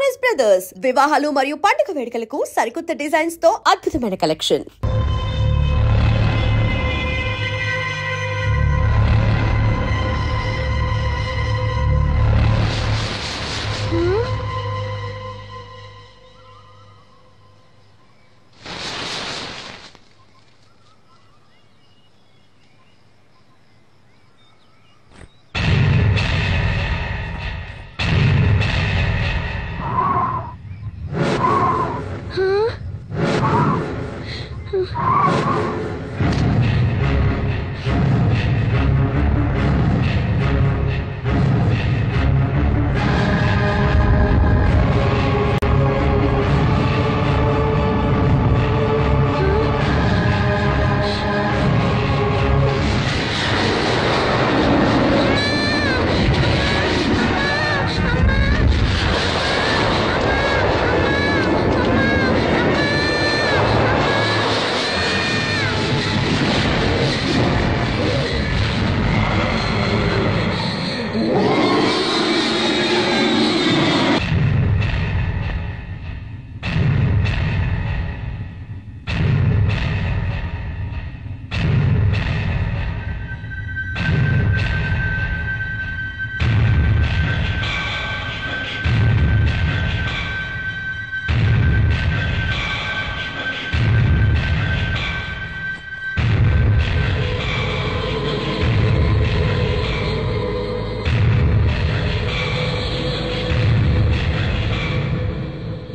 Choice brothers వివాహాలు మరియు పండుగ వేడుకలకు సరికొత్త డిజైన్స్ తో అద్భుతమైన కలెక్షన్.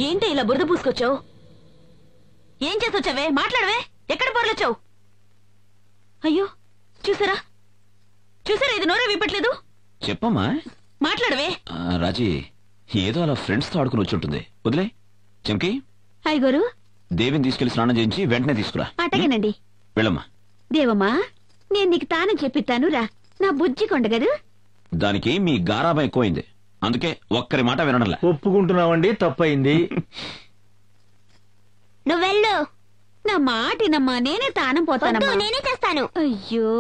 ఏంటి ఇలా బురద పూసుకొచ్చావు? ఏం చేసొచ్చావే? మాట్లాడవే. ఎక్కడ పొరలొచ్చావు? అయ్యో చూసారా ఇది నోరే విప్పట్లేదు. చెప్పమ్మా. మాట్లాడవే. రాజీ ఏదో అలా ఫ్రెండ్స్ తో ఆడుకుని వచ్చి ఉంటుంది. వదిలే. చెంకి అయ్యగారు దేవిని తీసుకెళ్లి స్నానం చేయించి వెంటనే తీసుకురా. అటగేనండి. వెళ్ళమ్మా. దేవమ్మా నేను నీకు తాను చెప్పిస్తాను రా. నా బుజ్జి కొండగదు. దానికి మీ గారాబం ఎక్కువైంది, అందుకే ఒక్కరి మాట వినడంలా. ఒప్పుకుంటున్నావండి, తప్పయింది. నువ్వెళ్ళు. నా మాటినమ్మా, నేనే తానం పోతానమ్మా. నేనే చేస్తాను. అయ్యో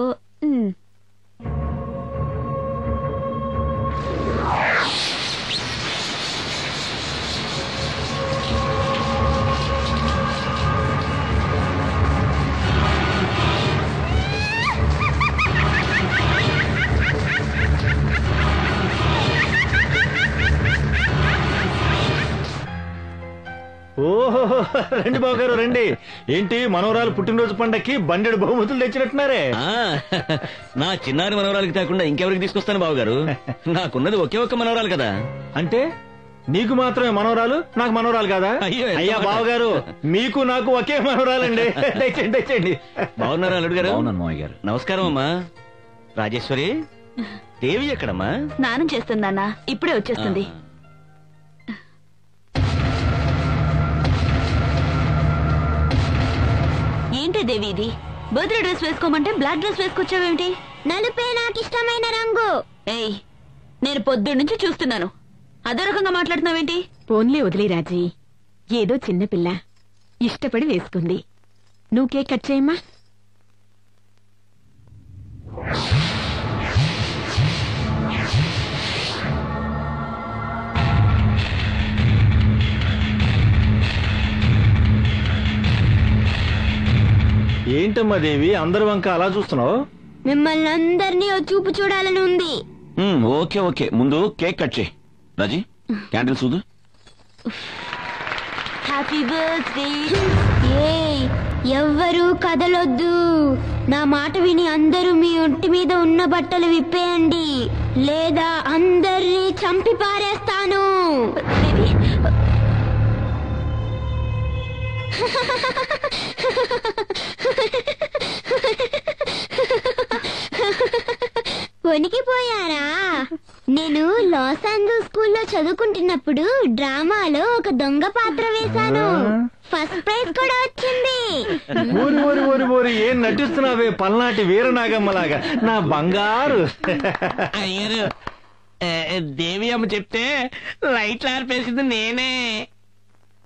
ఓహో రండి బావగారు రండి. ఏంటి మనవరాలు పుట్టినరోజు పండక్కి బండెడు బహుమతులు తెచ్చినట్టున్నారే. నా చిన్నారి మనవరాలకి తేకుండా ఇంకెవరికి తీసుకొస్తాను బావగారు? నాకున్నది ఒకే ఒక్క మనవరాలు కదా. అంటే నీకు మాత్రమే మనవరాలు, నాకు మనవరాలు కాదా? అయ్యా బావగారు, మీకు నాకు ఒకే మనవరాలండి. తెచ్చండి. బాగున్నారా అల్లుడు గారు? అవునన్నా మావయ్య గారు. నమస్కారం అమ్మా. రాజేశ్వరి, దేవి ఎక్కడమ్మా? స్నానం చేస్తుందన్నా, ఇప్పుడే వచ్చేస్తుంది. ఏంటి దేవి ఇది? బర్త్డే డ్రెస్ వేసుకోమంటే బ్లాక్ డ్రెస్ వేసుకొచ్చావేమిటి? నలుపే నాకు ఇష్టమైన రంగు. ఏయ్, నేను పొద్దున్న నుంచి చూస్తున్నాను, అదో రకంగా మాట్లాడుతున్నావేంటి? పోన్లే వదిలే రాజీ, ఏదో చిన్నపిల్ల ఇష్టపడి వేసుకుంది. నువ్వు కేక్ కట్ చేయమ్మా. ఏంటమ్మా దేవి అందరి వంక అలా చూస్తున్నావు? మిమ్మల్ని అందరినీ చూపు చూడాలని ఉంది. ఓకే ఓకే, ముందు కేక్ కట్ చేయి. రాజీ క్యాండిల్ చూదు. Happy birthday. ఎవ్వరూ కదలొద్దు. నా మాట విని అందరూ మీ ఒంటి మీద ఉన్న బట్టలు విప్పేయండి, లేదా అందరినీ చంపి పారేస్తాను. వణికిపోయారా? నేను లాస్ ఏంజల్స్ స్కూల్లో చదువుకుంటున్నప్పుడు డ్రామాలో ఒక దొంగ పాత్ర వేశాను. ఫస్ట్ ప్రైజ్ కూడా వచ్చింది. ఏం నటిస్తున్నావే పల్నాటి వీరనాగమ్మలాగా, నా బంగారు. అయ్యారు, దేవి అమ్మ చెప్తే లైట్లు ఆర్పేసింది నేనే.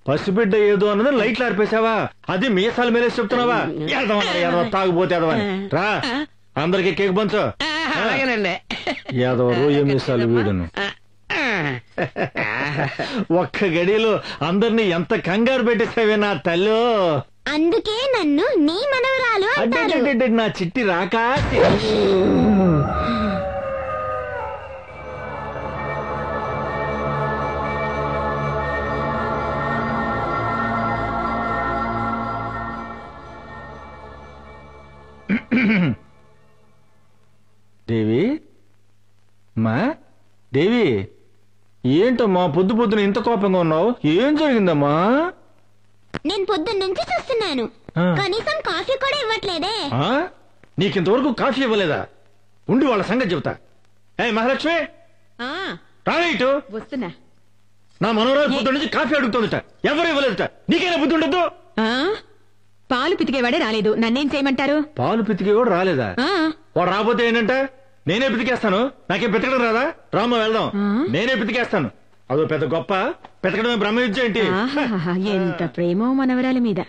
పసిబిడ్డ ఏదో అన్నది లైట్లు ఆర్పేశావా? అది మీసాల మీద చెప్తున్నావా? ఎదవా తాగుపోతే ఎదవని రా, అందరికి కేక్ పంచు. అలాగేనండి. యాదవ రోజు మీసాలు వీడును. ఒక్క గడిలో అందరినీ ఎంత కంగారు పెట్టేసావే నా తల్లు. అందుకే నన్ను నీ మనవరాలు అంటారు. అంటే నా చిట్టి రాకా. దేవి మా దేవి, ఏంటమ్మా పొద్దు పొద్దున ఇంత కోపంగా ఉన్నావు? ఏం జరిగిందమ్మా? నేను పొద్దున్న నుంచి చూస్తున్నాను, కనీసం కాఫీ కూడా ఇవ్వట్లేదే. నీకింతవరకు కాఫీ ఇవ్వలేదా? ఉండి వాళ్ళ సంగతి చెబుతా. ఏ మహాలక్ష్మి, రాలే ఇటు. వస్తున్నా. నా మనోరాలు పొద్దు నుంచి కాఫీ అడుగుతుందట, ఎవరు ఇవ్వలేదట. నీకైనా బుద్ధి ఉండదు? పాలు పితికేవాడే రాలేదు, నన్నేం చేయమంటారు? పాలు పితికే కూడా రాలేదా? వాడు రాకపోతే ఏంటంటే నేనే పితికేస్తాను. నాకేం పితకడం రాదా? రామ్మ వెళ్దాం, నేనే పితికేస్తాను. అదో పెద్ద గొప్ప, పితకడమే బ్రహ్మ విద్య ఏంటి? ఎంత ప్రేమో మనవరాలి మీద.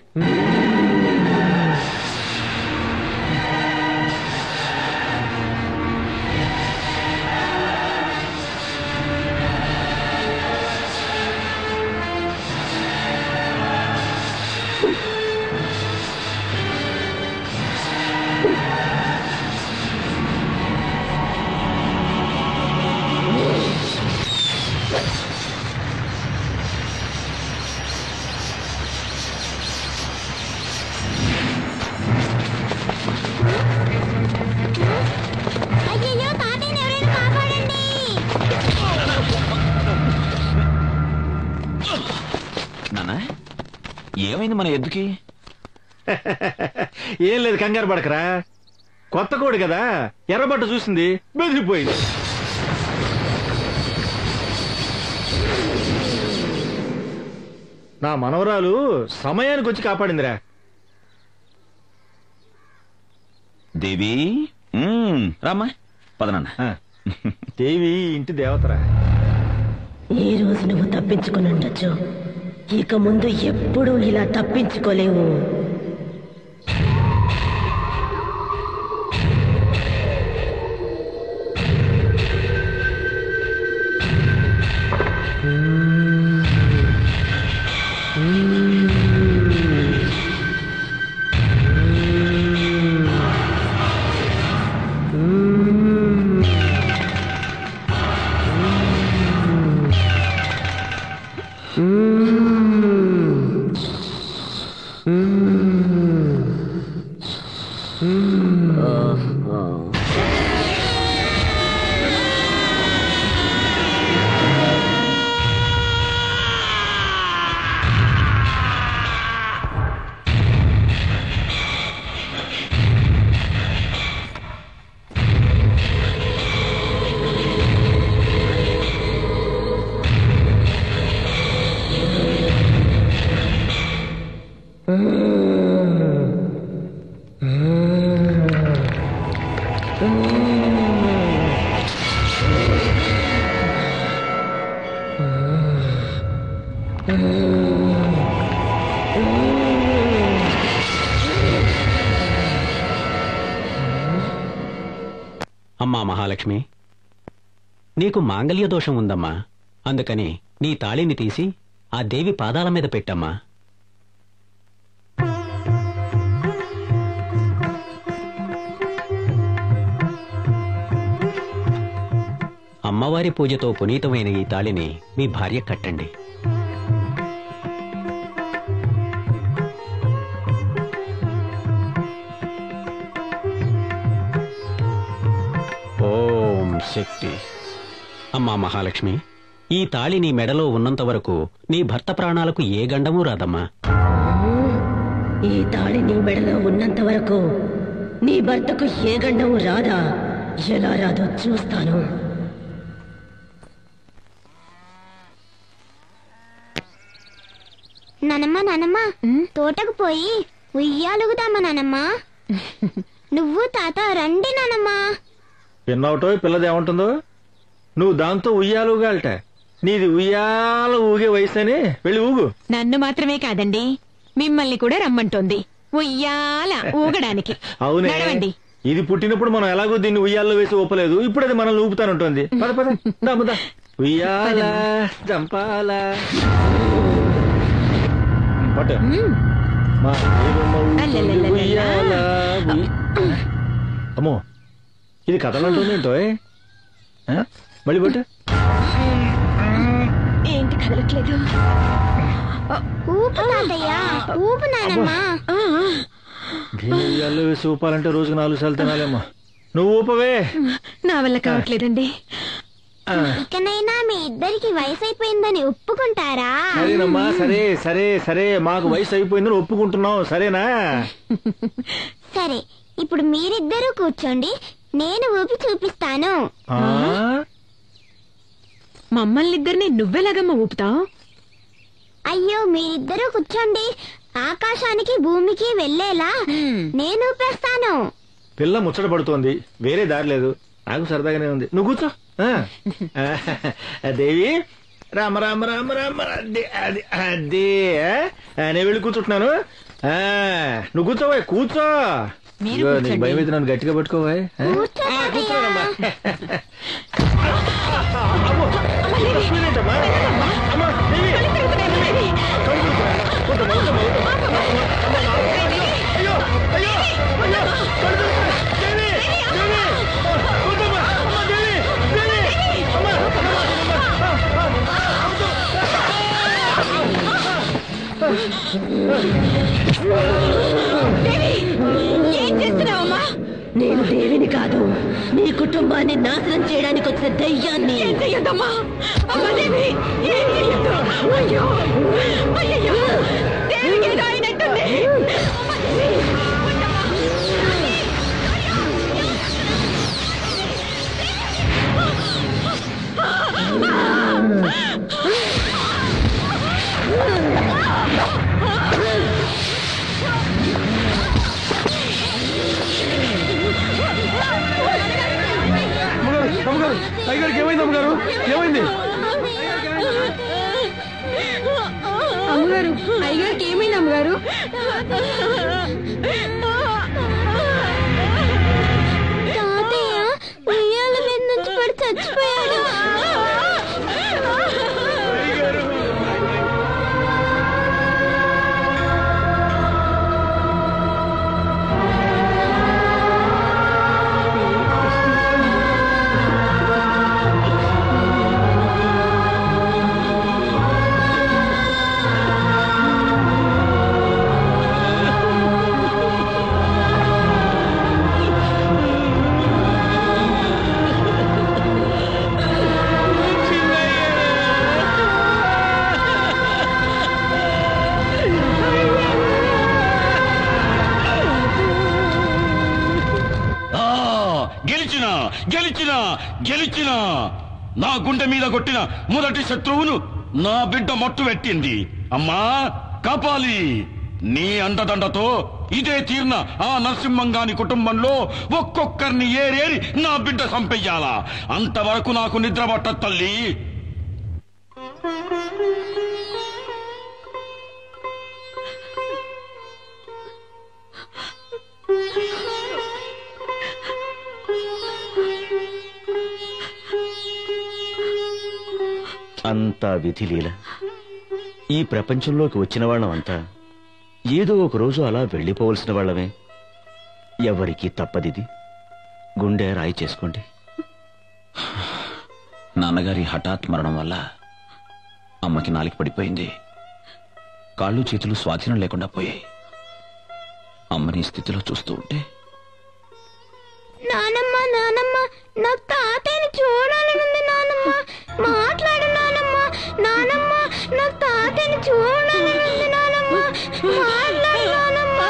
ఏమైంది మన ఎద్దుకి? ఏం లేదు, కంగారు పడకరా. కొత్త కోడి కదా, ఎర్రబట్ట చూసింది, బెదిరిపోయింది. నా మనవరాలు సమయానికి వచ్చి కాపాడిందిరా. దేవి రామ్మా, పదనన్నా. దేవి ఇంటి దేవతరా. ఈ రోజు నువ్వు తప్పించుకుని ఉండొచ్చు, ఇక ముందు ఎప్పుడూ ఇలా తప్పించుకోలేవు. అమ్మా మహాలక్ష్మి, నీకు మాంగళ్య దోషం ఉందమ్మా. అందుకని నీ తాళిని తీసి ఆ దేవి పాదాల మీద పెట్టమ్మా. అమ్మవారి పూజతో పునీతమైన ఈ తాళిని మీ భార్య కట్టండి. ఓం శక్తి. అమ్మా మహాలక్ష్మి, ఈ తాళి నీ మెడలో ఉన్నంత వరకు నీ భర్త ప్రాణాలకు ఏ గండమూ రాదమ్మా. ఈ తాళి నీ మెడలో ఉన్నంత వరకు నీ భర్తకు ఏ గండము రాదా? ఎలా రాదో చూస్తాను. నానమ్మ నానమ్మ, తోటకు పోయి ఉయ్యాలుగుదామా నానమ్మ? నువ్వు తాత రండి నానమ్మ. పిన్నవటో పిల్లది ఏమంటుందో, నువ్వు దాంతో ఉయ్యాలుగాలట. నీది ఉయ్యాల ఊగే వయసని వెళ్ళి ఊగు. నన్ను మాత్రమే కాదండి, మిమ్మల్ని కూడా రమ్మంటోంది ఉయ్యాల ఊగడానికి. అవునే, ఇది పుట్టినప్పుడు మనం ఎలాగో దీన్ని ఉయ్యాల్లో వేసి ఊపలేదు, ఇప్పుడు అది మనల్ని ఊపుతానంటుంది. పద పద. ఉయ్యాల జంపాల పట్టు మా దేవమ్మ ఉయ్యాల అమ్మో ఇది కథలంటుందేంటో మళ్ళీ పట్టు ఏంటి కదలట్లేదు? ఊపు తాతయ్యా, ఊపు నానమ్మా. ఉయ్యాల్లో వేసి ఊపాలంటే రోజుకు 4 సార్లు తినాలేమ్మా. నువ్వు ఊపవే. నా వల్ల కావట్లేదండి. ఇకనైనా మీ ఇద్దరికి వయసు అయిపోయిందని ఒప్పుకుంటారా? సరేనమ్మా, సరే సరే సరే, మాకు వయసు అయిపోయిందని ఒప్పుకుంటున్నాం, సరేనా? సరే, ఇప్పుడు మీరిద్దరూ కూర్చోండి, నేను ఊపి చూపిస్తాను. మమ్మల్ని ఇద్దరిని నువ్వెలాగమ్మా ఊపుతావు? అయ్యో, మీరిద్దరూ కూర్చోండి, ఆకాశానికి భూమికి వెళ్ళేలా నేను ఊపేస్తాను. పిల్ల ముచ్చట పడుతోంది, వేరే దారి లేదు. నాకు సరదాగానే ఉంది, నువ్వు కూర్చో. దేవి రామ రామ రామ రామ, అదే అది అదే. నేను వెళ్ళి కూర్చుంటున్నాను, నువ్వు కూర్చోవా, కూర్చో. నీకు భయం అయితే నన్ను గట్టిగా పట్టుకోవా. కూర్చోనమ్మా. ఏం చేస్తున్నావమ్మా? నేను దేవిని కాదు, నీ కుటుంబాన్ని నాశనం చేయడానికి వచ్చిన దయ్యాన్ని. ఏం చెయ్యొద్దమ్మా. అమ్మా దేవి, ఏం చెయ్యొద్దు. అయ్యో అయ్యో, దేవికి ఏదో అయినట్టుంది. అమ్మా దేవి, అయ్యగారికి ఏమైంది అమ్మగారు? ఏమైంది అమ్మగారు? అయ్యగారికి ఏమైంది అమ్మగారు? తాతయ్య ఉయ్యాల మీద నుంచి పడి చచ్చిపోయాడు. గెలిచిన నా గుండె మీద కొట్టిన మొదటి శత్రువును నా బిడ్డ మట్టు పెట్టింది. అమ్మా కాపాలి, నీ అండదండతో ఇదే తీర్న ఆ నరసింహంగాని కుటుంబంలో ఒక్కొక్కరిని ఏరేరి నా బిడ్డ సంపెయ్యాలా. అంతవరకు నాకు నిద్ర పట్టదు తల్లి. అంతా విధిలీల. ఈ ప్రపంచంలోకి వచ్చిన వాళ్ళమంతా ఏదో ఒక రోజు అలా వెళ్ళిపోవలసిన వాళ్ళమే. ఎవరికీ తప్పదిది. గుండె రాయి చేసుకోండి. నాన్నగారి హఠాత్ మరణం వల్ల అమ్మకి నాలిక పడిపోయింది. కాళ్ళు చేతులు స్వాధీనం లేకుండా పోయాయి. అమ్మని స్థితిలో చూస్తూ ఉంటే, నానమ్మ నానమ్మ, నాకు తాతయ్యని చూడాలనుంది నానమ్మ. మాట్లాడు నానమ్మ. నానమ్మ, నాకు తాతయ్యని చూడాలనుంది నానమ్మ. మాట్లాడు నానమ్మ.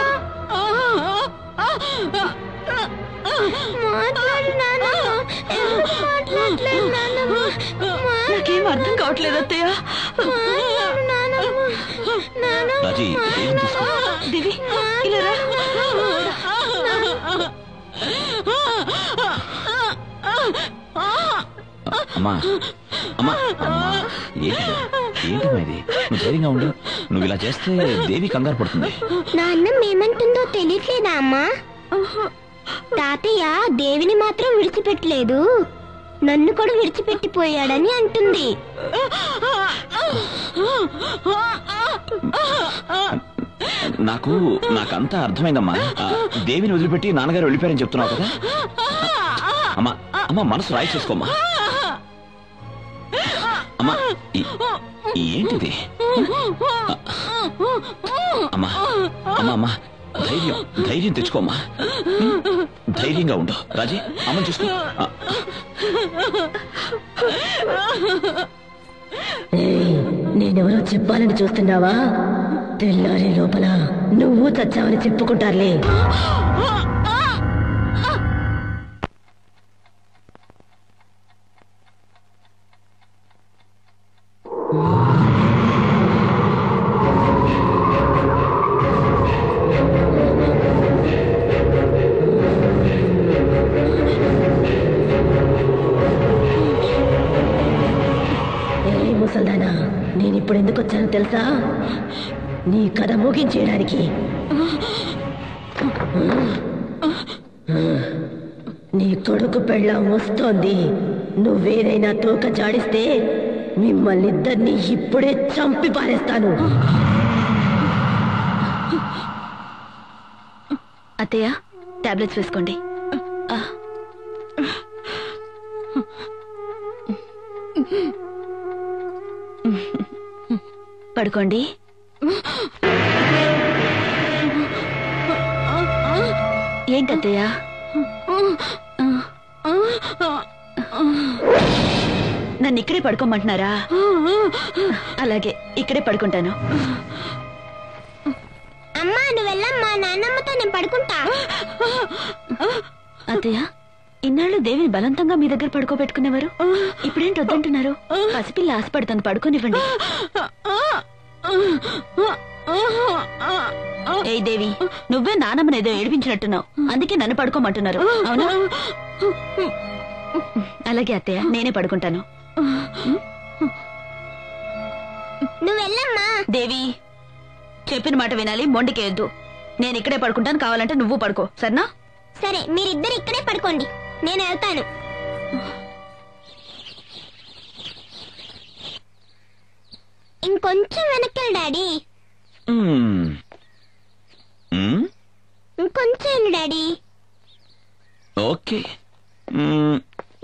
మాట్లాడు నానమ్మ. మాట్లాడలేదు నానమ్మ. నాకేం అర్థం కావట్లేదు అత్తయ్య. మాట్లాడు నానమ్మ. నానమ్మ, రాజీ, దేవి ఇలా రా. అమ్మా అమ్మా అమ్మా, ఏంటమ్మా ఇది? నువ్వు ధైర్యంగా ఉండు. నువ్వు ఇలా చేస్తే దేవి కంగారు పడుతుంది. నాన్న ఏమంటుందో తెలియట్లేదా అమ్మా? తాతయ్య దేవిని మాత్రం విడిచిపెట్టలేదు, నన్ను కూడా విడిచిపెట్టిపోయాడని అంటుంది. నాకంతా అర్థమైందమ్మా. దేవిని వదిలిపెట్టి నాన్నగారు వెళ్ళిపోయారని చెప్తున్నావు కదా. అమ్మా అమ్మా మనసు రాయి చేసుకోమ్మా. అమ్మా ఏంటిది? అమ్మా అమ్మా అమ్మా ధైర్యం తెచ్చుకోమ్మా. ధైర్యంగా ఉండు. రాజీ అమ్మని చూసుకో. నేనెవరో చెప్పాలని చూస్తున్నావా? తెల్లారి లోపల నువ్వు చచ్చావని చెప్పుకుంటారులే. ముసల్దానా, నేనిప్పుడు ఎందుకు వచ్చానో తెలుసా? నీ కథ ముగించేయడానికి. నీ కొడుకు పెళ్ళాం వస్తోంది. నువ్వేదైనా తోక జాడిస్తే మిమ్మల్ని ఇద్దరిని ఇప్పుడే చంపి పారేస్తాను. అత్తయ్య, టాబ్లెట్స్ వేసుకోండి. పడుకోండి. ఏంటత్తయ్య? నన్ను ఇక్కడే పడుకోమంటున్నారా? అలాగే ఇక్కడే పడుకుంటాను. అమ్మా నువ్వు వెళ్ళమ్మా, నాన్నమ్మతో నేను పడుకుంటా. అత్తయ్య, ఇన్నాళ్ళు దేవిని బలవంతంగా మీ దగ్గర పడుకోబెట్టుకునేవారు, ఇప్పుడేంటి వద్దంటున్నారు? పసిపిల్ల ఆశపడుతుంది, పడుకోనివ్వండి. ఏ దేవి, నువ్వే నానమ్మని ఏదో ఏడిపించినట్టున్నావు, అందుకే నన్ను పడుకోమంటున్నారు, అవునా? అలాగే అత్తయ్య, నేనే పడుకుంటాను. నువ్వు వెళ్ళమ్మా. దేవి, చెప్పిన మాట వినాలి, మొండికేయద్దు. నేను ఇక్కడే పడుకుంటాను, కావాలంటే నువ్వు పడుకో, సరేనా? సరే, మీరిద్దరు ఇక్కడే పడుకోండి, నేను వెళ్తాను. ఇంకొంచెం వెనక్కి డాడీ. ఇంకొంచెం డాడీ. ఓకే,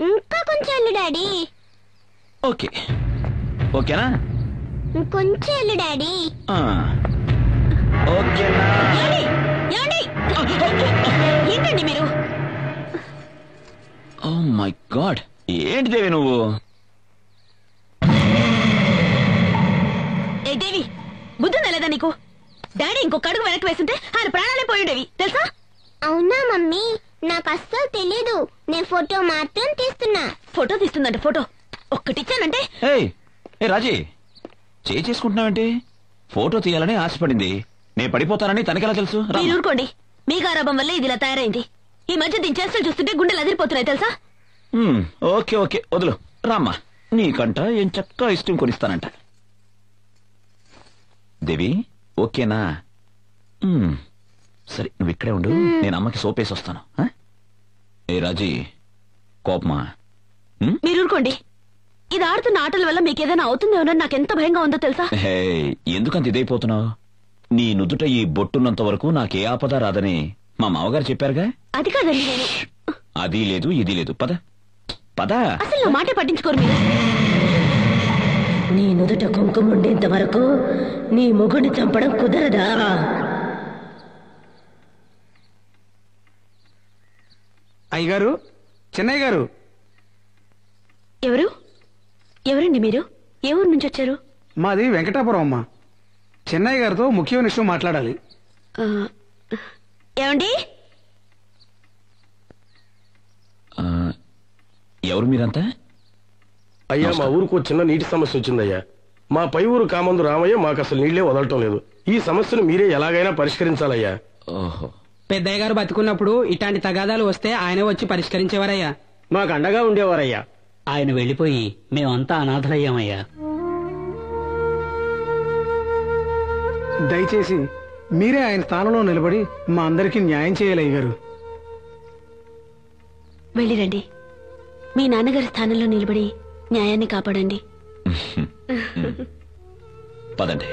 ఇంకా కొంచెం డాడీ. ఓకే, ఓకేనా? ఇంకొంచెం డాడీ. ఓకేనా? ఏంటండి మీరు? ఓ మై గాడ్, ఏంటి దేవి నువ్వు? ఏ దేవి, బుద్ధి నెలదా నీకు? డాడీ ఇంకొక అడుగు వెనక్కి వేస్తుంటే ఆయన ప్రాణాలే పోయిండేవి, తెలుసా? అవునా మమ్మీ, నాకు అస్సలు తెలీదు. నేను ఫోటో మాత్రం తీస్తున్నా. ఫోటో తీస్తుందంటే ఫోటో ఒక్కటిచ్చానంటే. ఏ రాజీ, చేసుకుంటున్నావంటే? ఫోటో తీయాలని ఆశపడింది, నేను పడిపోతానని తనకెలా తెలుసు? మీరు ఊరుకోండి, మీ గారాబం వల్ల ఇది ఇలా తయారైంది. ఈ మధ్య దీని చేష్టలు చూస్తుంటే గుండెలు అదిరిపోతున్నాయి, తెలుసా? ఓకే ఓకే, వదులు రామ్మా, నీకంట ఏం చక్కగా ఇష్టం కొనిస్తానంట. దేవి ఓకేనా? సరే, నువ్వు ఇక్కడే ఉండు, నేను అమ్మకి సోపేసి వస్తాను. ఏ రాజీ, కోపమా? మీరు ఊరుకోండి, ఇది ఆడుతున్న ఆటల వల్ల మీకేదైనా అవుతుందేమోనని నాకెంత భయంగా ఉందో తెలుసా? ఎందుకంత ఇదైపోతున్నావు? నీ నుదుట ఈ బొట్టున్నంత వరకు నాకే ఆపద రాదని మా మామగారు చెప్పారుగా. అది కాదండి, నేను అది లేదు ఇది లేదు, పద పద. అసలు నా మాటే పట్టించుకోరు మీరు. నీ నుదుట కుంకుమ ఉండేంత వరకు నీ మొగుడిని చంపడం కుదరదా? అయ్యగారు, చెన్నయ్య గారు. ఎవరండి మీరు? ఏ ఊరు నుంచి వచ్చారు? మాది వెంకటాపురం అమ్మా. చెన్నయ్య గారితో ముఖ్యమైన విషయం మాట్లాడాలి. ఏమండి? ఎవరు మీరంతా? అయ్యా, మా ఊరుకు చిన్న నీటి సమస్య వచ్చిందయ్యా. మా పై ఊరు కామందు రామయ్య మాకు అసలు నీళ్లే వదలటం లేదు. ఈ సమస్యను మీరే ఎలాగైనా పరిష్కరించాలయ్యా. ఓహో, పెద్దయ్య గారు బతికున్నప్పుడు ఇట్లాంటి తగాదాలు వస్తే ఆయన వచ్చి పరిష్కరించేవారయ్యా, మాకు అండగా ఉండేవారయ్యా. ఆయన వెళ్లిపోయి మేమంతా అనాథలయ్యామయ్యా. దయచేసి మీరే ఆయన స్థానంలో నిలబడి మా అందరికీ న్యాయం చేయాలి అయ్యగారు. వెళ్ళిరండి. మీ నాన్నగారి స్థానంలో నిలబడి న్యాయాన్ని కాపాడండి. పదండి.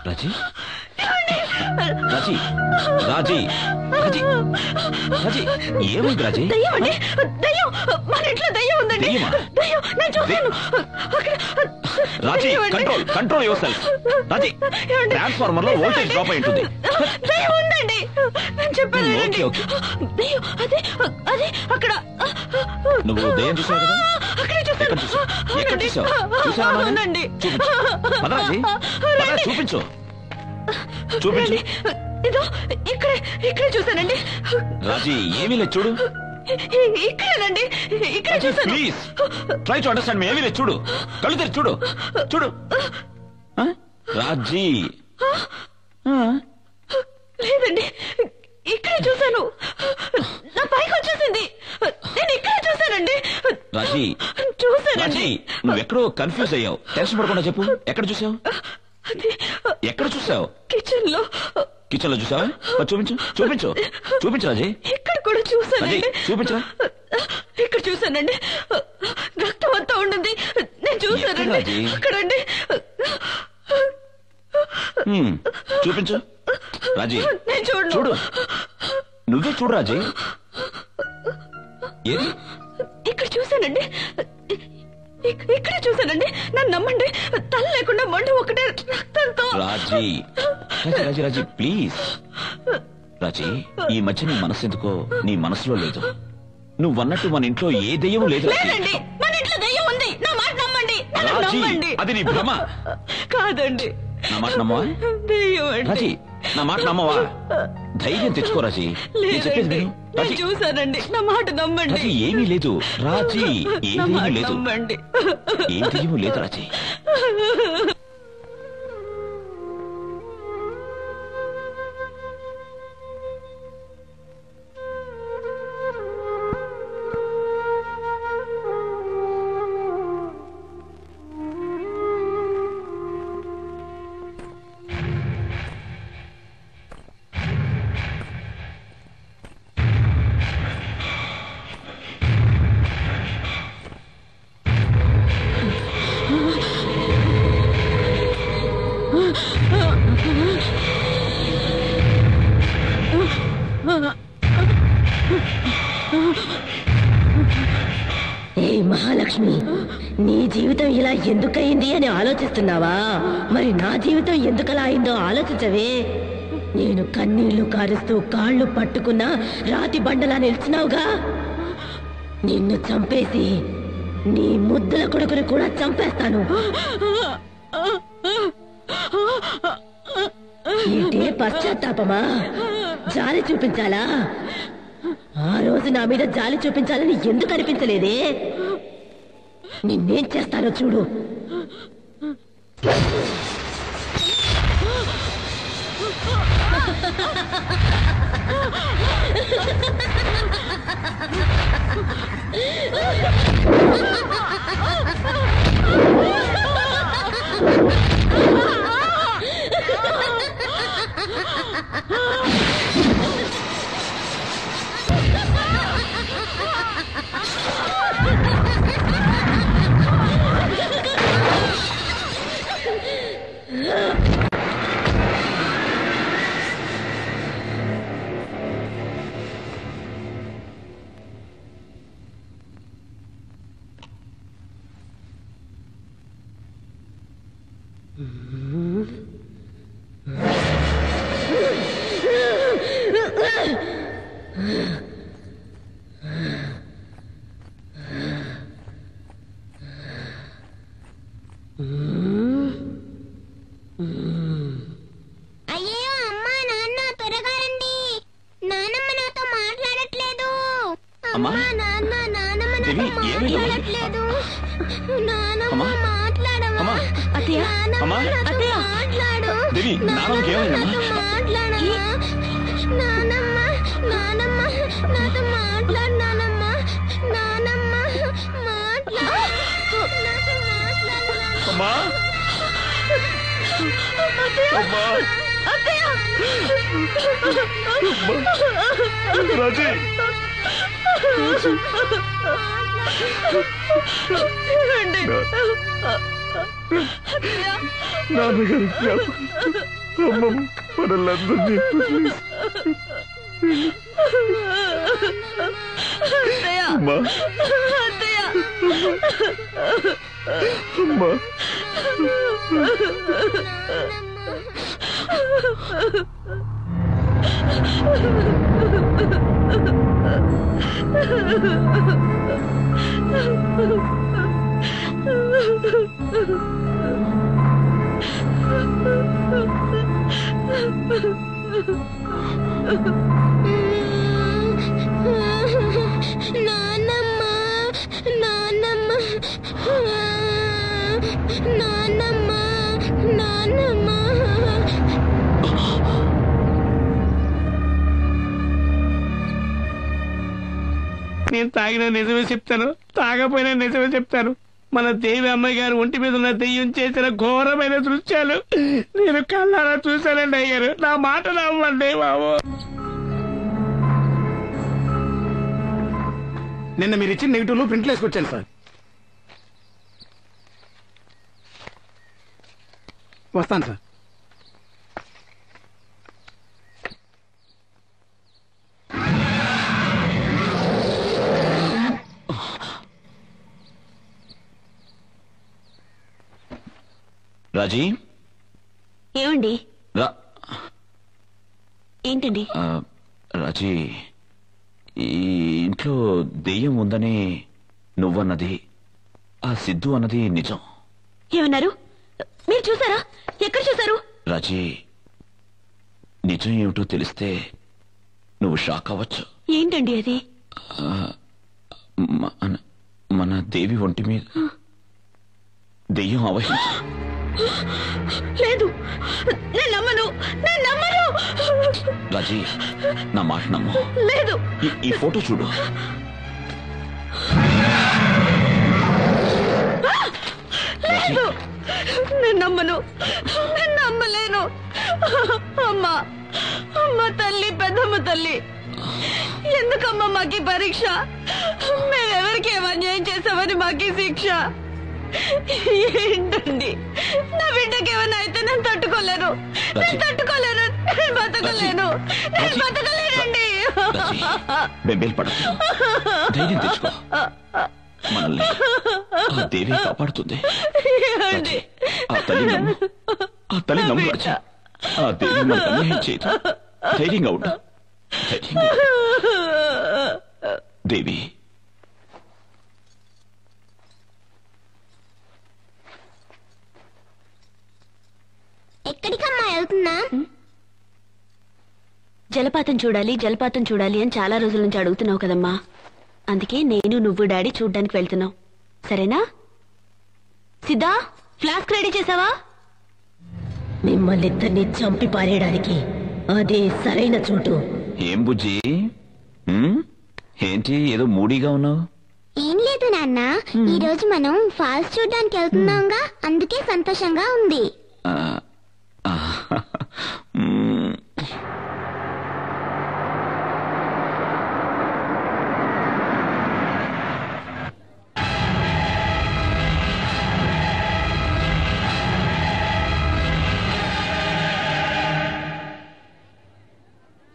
రాజీ రాజీ రాజీ రాజీ రాజీ ఏమైంది రాజీ? దయ్యం అండి, దయ్యం, మన ఇంట్లో దయ్యం ఉందండి. దయ్యం, నేను చూశాను. Raji control control yourself. Raji transformer లో వోల్టేజ్ డ్రాప్ అయి ఉంటుంది. దయ్యం ఉందండి, నేను చెప్పాను. ఓకే ఓకే దయ్యం అదే అదే అక్కడ. నువ్వు దయ్యం చూసావు కదా? అక్కడే చూసాను. ఎక్కడ చూసావు? ఎక్కడ చూసావు? చూసావా? అవునండి. చూపించు. పద రాజీ, పద చూపించు చూపించు. ఇదో ఇక్కడే ఇక్కడే చూసానండి. రాజీ ఏమీ లేదు చూడు. ఇక్కడేనండి, ఇక్కడే చూసాను. ప్లీజ్ ట్రై టు అండర్స్టాండ్ మీ. ఏమీ లేదు చూడు, కళ్ళు తెరిచి చూడు చూడు. రాజీ లేదండి, ఇక్కడే చూసాను. నా పైకి వచ్చేసింది. నేను ఇక్కడే చూసానండి. రాజీ చూసానండి. రాజీ నువ్వెక్కడో కన్ఫ్యూజ్ అయ్యావు. టెన్షన్ పడకుండా చెప్పు, ఎక్కడ చూసావు? ఎక్కడ చూసావు? కిచెన్ లో. కిచెన్ లో చూసావా? చూపించు చూపించు చూపించు రాజీ. ఇక్కడ కూడా చూసానండి. చూపించరా? ఇక్కడ చూసానండి. నా చూసానండి అక్కడండి. చూపించు రాజీ. నేను చూడు, నువ్వే చూడు రాజీ. ఏది? ఇక్కడ చూసానండి, ఇక్కడ చూసానండి. నన్ను నమ్మండి, తల లేకుండా మండు ఒకటే రక్తంతో. రాజీ రాజీ రాజీ ప్లీజ్. రాజీ, ఈ మధ్య నీ మనసు ఎందుకో నీ మనసులో లేదు. నువ్వన్నట్టు మన ఇంట్లో ఏ దెయ్యం లేదు. లేదండి, మన ఇంట్లో దెయ్యం ఉంది. నా మాట నమ్మండి, రాజీ. అది నీ భ్రమ. కాదండి, నా మాట నమ్మవా? దెయ్యం అండి. రాజీ, నా మాట నమ్మవా? ధైర్యం తెచ్చుకో రాజీ. లేదండి, నేను చూసానండి. నా మాట నమ్మండి. రాజీ, ఏమీ లేదు రాజీ. ఏమీ లేదు, నమ్మండి. ఏం దెయ్యం లేదు రాజీ. ఏ మహాలక్ష్మి, నీ జీవితం ఇలా ఎందుకయింది అని ఆలోచిస్తున్నావా? మరి నా జీవితం ఎందుకలా అయిందో ఆలోచించవే. నేను కన్నీళ్లు కారుస్తూ కాళ్ళు పట్టుకున్నా రాతి బండలా నిలిచినావుగా. నిన్ను చంపేసి నీ ముద్దుల కొడుకుని కూడా చంపేస్తాను. ఏంటే పశ్చాత్తాపమా? జాలి చూపించాలా? ఆ రోజు నా మీద జాలి చూపించాలని ఎందుకు అనిపించలేదే? నిన్నేం చేస్తానో చూడు. అయ్యో అమ్మా నాన్న త్వరగా రండి. నానమ్మ నాతో మాట్లాడట్లేదు. అమ్మా నాన్న నానమ్మ నాతో మాట్లాడట్లేదు. నానమ్మ మాట్లాడమ్మా. నానమ్మ నాతో మాట్లాడు. నానమ్మ నాతో మాట్లాడమ్మా. నానమ్మ నానమ్మ నాతో మాట్లాడు. నానమ్మ నానమ్మ మాట్లాడు. నాతో మాట్లాడు. అమ్మా అమ్మా రాజీ. నాన్నగారి అమ్మ మనల్లందరినీ అమ్మా అమ్మా నానమ్మ నానమ్మ నానమ్మ నానమ్మ. నేను తాగినా నిజమే చెప్తాను, తాగపోయినా నిజమే చెప్తాను. మన దేవి అమ్మాయి గారు ఒంటి మీద ఉన్న దెయ్యం చేసిన ఘోరమైన దృశ్యాలు నేను కళ్ళారా చూశానండి అయ్యారు. నా మాట నమ్మండి బాబు. నిన్న మీరు ఇచ్చిన నెగిటివ్లు ప్రింట్లు వేసుకొచ్చాను సార్. వస్తాను సార్. రాజీ ఏమండి? ఏంటండి? రాజీ, ఈ ఇంట్లో దెయ్యం ఉందని నువ్వన్నది, ఆ సిద్ధు అన్నది నిజం. ఏమన్నారు? మీరు చూసారా? ఎక్కడ చూసారు? రాజీ, నిజం ఏమిటో తెలిస్తే నువ్వు షాక్ అవ్వచ్చు. ఏంటండి అది? మన దేవి ఒంటి మీద దెయ్యం అవహించు. లేదు, నేను నమ్మను. రాజీ, నా మాట నమ్ము. లేదు. ఈ ఫోటో చూడు. లేదు, నేను నమ్మను. నేను నమ్మలేను. అమ్మా, అమ్మ తల్లి, పెద్దమ్మ తల్లి, ఎందుకమ్మా మాకి పరీక్ష? మేమెవరికి ఏమన్యాయం చేసామని మాకి శిక్ష? ఏంటండి, నా బిడ్డకి ఏమైనా అయితే నేను తట్టుకోలేను. నేను బతకలేను. నేను బతకలేనండి. బెంబేలు పడదు, ధైర్యం తెచ్చుకో. మనల్ని ఆ దేవి కాపాడుతుంది. ఆ తల్లి నమ్ము రాజీ. ఆ దేవి మనకు అన్యాయం చేయదు. ధైర్యంగా ఉండు. దేవి, ఎక్కడికమ్మా వెళ్తున్నా? జలపాతం చూడాలి అని చాలా రోజుల నుంచి అడుగుతున్నావు కదమ్మా. అందుకే నేను, నువ్వు, డాడీ చూడ్డానికి వెళ్తున్నావు. సరేనా? సిద్ధా, ఫ్లాస్క్ రెడీ చేసావా? మిమ్మల్ని ఇద్దరిని చంపి పారేయడానికి అదే సరైన చోటు. ఏం బుజ్జి, ఏంటి ఏదో మూడీగా ఉన్నావు? ఏం లేదు నాన్న, ఈ రోజు మనం ఫాల్స్ చూడడానికి వెళ్తున్నాంగా, అందుకే సంతోషంగా ఉంది.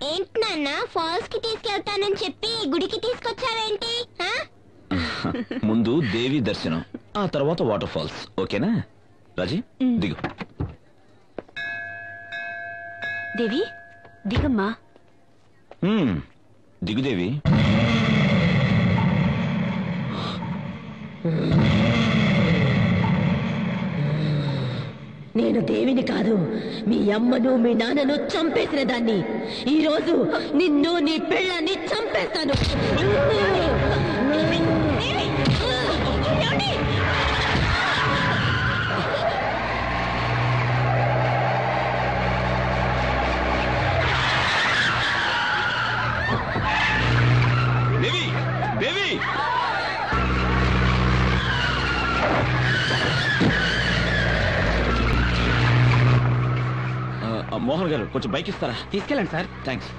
ఏంటి నాన్న, ఫాల్స్ కి తీసుకెళ్తానని చెప్పి గుడికి తీసుకొచ్చావేంటి? ముందు దేవి దర్శనం, ఆ తర్వాత వాటర్ ఫాల్స్. ఓకేనా రాజీ? దిగు. దేవి, దిగమ్మా. దిగు దేవి. నేను దేవిని కాదు, మీ అమ్మను మీ నాన్నను చంపేసిన దాన్ని. ఈ రోజు నిన్ను, నీ పెళ్ళాన్ని చంపేస్తాను. దేవి, దేవి, మోహన్ గారు కొంచెం బైక్ ఇస్తారా? తీసుకెళ్ళండి సార్. థ్యాంక్స్.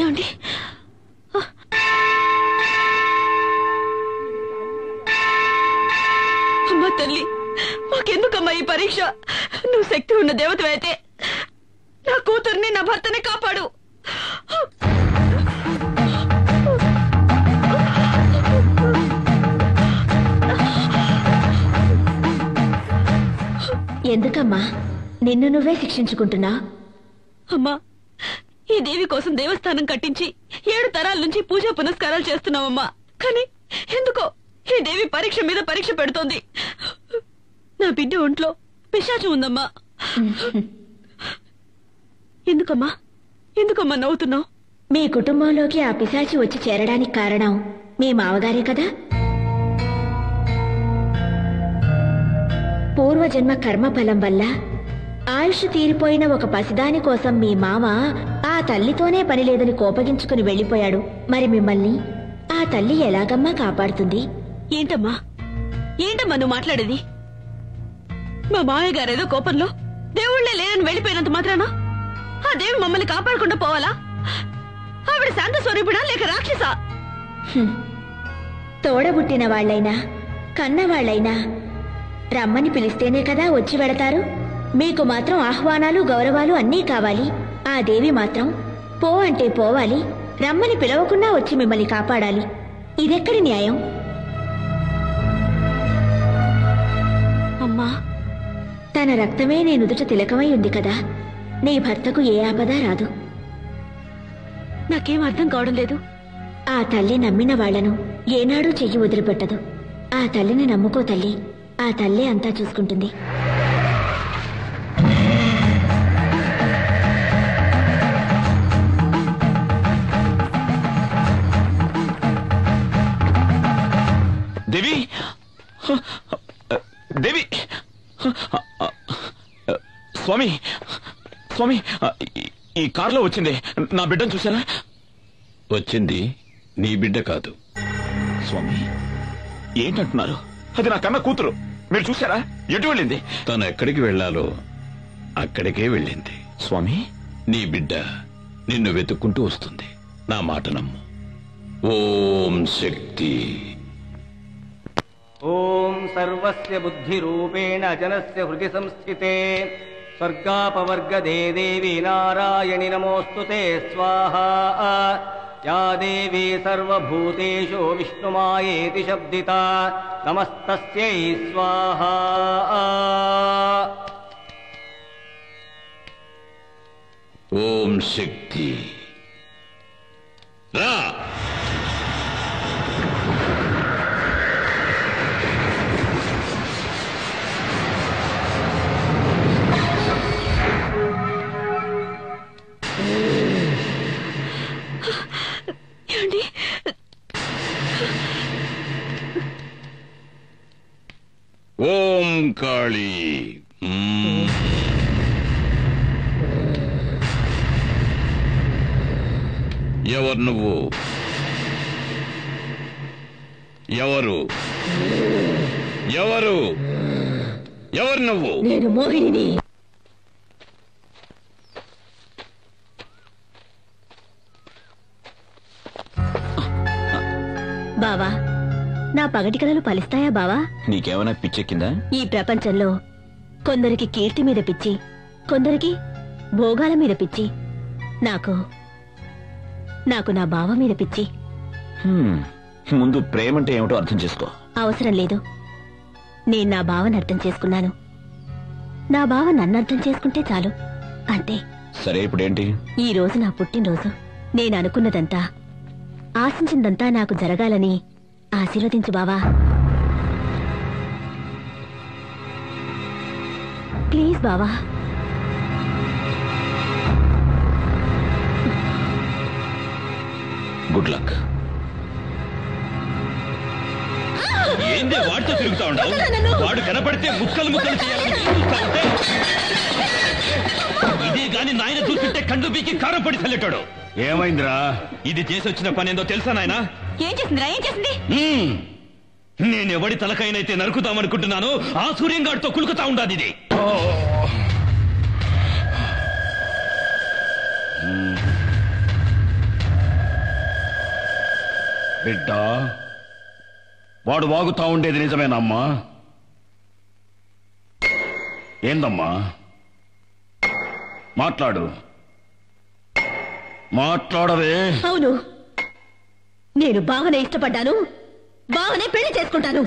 ఏమండి అమ్మా తల్లి, మాకెందుకమ్మా ఈ పరీక్ష? నువ్వు శక్తి ఉన్న దేవతవైతే నా కూతుర్ని నా భర్తని కాపాడు. ఎందుకమ్మా నిన్ను నువ్వే శిక్షించుకుంటున్నా? అమ్మా, ఈ దేవి కోసం దేవస్థానం కట్టించి 7 తరాల నుంచి పూజా పునస్కారాలు చేస్తున్నావమ్మా. కానీ ఎందుకో ఈ దేవి పరీక్ష మీద పరీక్ష పెడుతోంది. నా బిడ్డ ఒంట్లో పిశాచం ఉందమ్మా. ఎందుకమ్మా ఎందుకమ్మా నవ్వుతున్నావు? మీ కుటుంబంలోకి ఆ పిశాచి వచ్చి చేరడానికి కారణం మీ మావగారే కదా? పూర్వజన్మ కర్మఫలం వల్ల ఆయుష్ తీరిపోయిన ఒక పసిదాని కోసం మీ మామ ఆ తల్లితోనే పని లేదని కోపగించుకుని వెళ్లిపోయాడు. మరి మిమ్మల్ని ఆ తల్లి ఎలాగమ్మా కాపాడుతుంది? ఏంటమ్మా నువ్వు మాట్లాడేది? మా మామయ్య గారేదో కోపంలో దేవుళ్లే లేరని వెళ్లిపోయినంత మాత్రాన ఆ దేవి మమ్మల్ని కాపాడకుండా పోవాలా? ఆవిడ శాంత స్వరూపిడా లేక రాక్షసా? తోడబుట్టిన వాళ్లైనా కన్నవాళ్లైనా రమ్మని పిలిస్తేనే కదా వచ్చి వెడతారు. మీకు మాత్రం ఆహ్వానాలు గౌరవాలు అన్నీ కావాలి. ఆ దేవి మాత్రం పో అంటే పోవాలి, రమ్మని పిలవకుండా వచ్చి మిమ్మల్ని కాపాడాలి. ఇదెక్కడి న్యాయం? అమ్మా, తన రక్తమే నీ నుదుట తిలకమై ఉంది కదా, నీ భర్తకు ఏ ఆపద రాదు. నాకేం అర్థం కావడం లేదు. ఆ తల్లి నమ్మిన వాళ్లను ఏనాడూ చెయ్యి వదిలిపెట్టదు. ఆ తల్లిని నమ్ముకో తల్లి, ఆ తల్లే అంతా చూసుకుంటుంది. దేవి దేవి స్వామి స్వామి, ఈ కారులో వచ్చింది నా బిడ్డను చూసారా? వచ్చింది నీ బిడ్డ కాదు. స్వామి ఏంటంటున్నారు? అది నా కన్న కూతురు. మీరు చూసారా? ఎటు వెళ్ళింది? తను ఎక్కడికి వెళ్ళాలో అక్కడికే వెళ్ళింది. స్వామి, నీ బిడ్డ నిన్ను వెతుక్కుంటూ వస్తుంది. నా మాట నమ్ము. ఓం శక్తి. ఓం సర్వస్య బుద్ధిరూపేణ జనస్య హృది సంస్థితే స్వర్గాపవర్గదే దేవి నారాయణి నమోస్తుతే స్వాహా. యా దేవీ సర్వభూతేషు విష్ణుమాయేతి శబ్దితా నమస్తస్యై స్వాహా. ఓం శక్తి. రా. ఓం కాళీ. ఎవరు నువ్వు? ఎవరు ఎవరు ఎవరు నువ్వు? నేను మోహిని. బావా, నా పగటి కలలు ఫలిస్తాయా బావా? నీకేమైనా పిచ్చెక్కిందా? ఈ ప్రపంచంలో కొందరికి కీర్తి మీద పిచ్చి, కొందరికి భోగాల మీద పిచ్చి. నాకు నా బావ మీద పిచ్చి. ముందు ప్రేమంటే ఏమిటో అర్థం చేసుకో. అవసరం లేదు. నేను నా బావని అర్థం చేసుకున్నాను. నా బావ నన్ను అర్థం చేసుకుంటే చాలు, అంతే. సరే, ఇప్పుడేంటి? ఈ రోజు నా పుట్టినరోజు. నేను అనుకున్నదంతా, ఆశించిందంతా నాకు జరగాలని ఆశీర్వదించు బావా. ప్లీజ్ బావా. Good luck. ఏందే వాడితో తిరుగుతా ఉండవు? వాడు కనపడితే ముక్కలు ముక్కలు చేయాలని చూస్తా ఉంటే ఇదే గాని నాయన చూస్తుంటే కండు పీకి కారం పడి చల్లెట్టాడు. ఏమైందిరా? ఇది చేసి వచ్చిన పని ఏందో తెలుసా నాయన? ఏం చేసిందిరా? ఏం చేసింది? నేనెవడి తలకైనైతే నరుకుతామనుకుంటున్నాను ఆ సూర్యంగాడితో కులుకుతా ఉండాది ఇది. బిడ్డ వాడు వాగుతా ఉండేది నిజమేనమ్మా? ఏందమ్మా? మాట్లాడు, మాట్లాడవే. అవును, నేను బావనే ఇష్టపడ్డాను, బావనే పెళ్లి చేసుకుంటాను.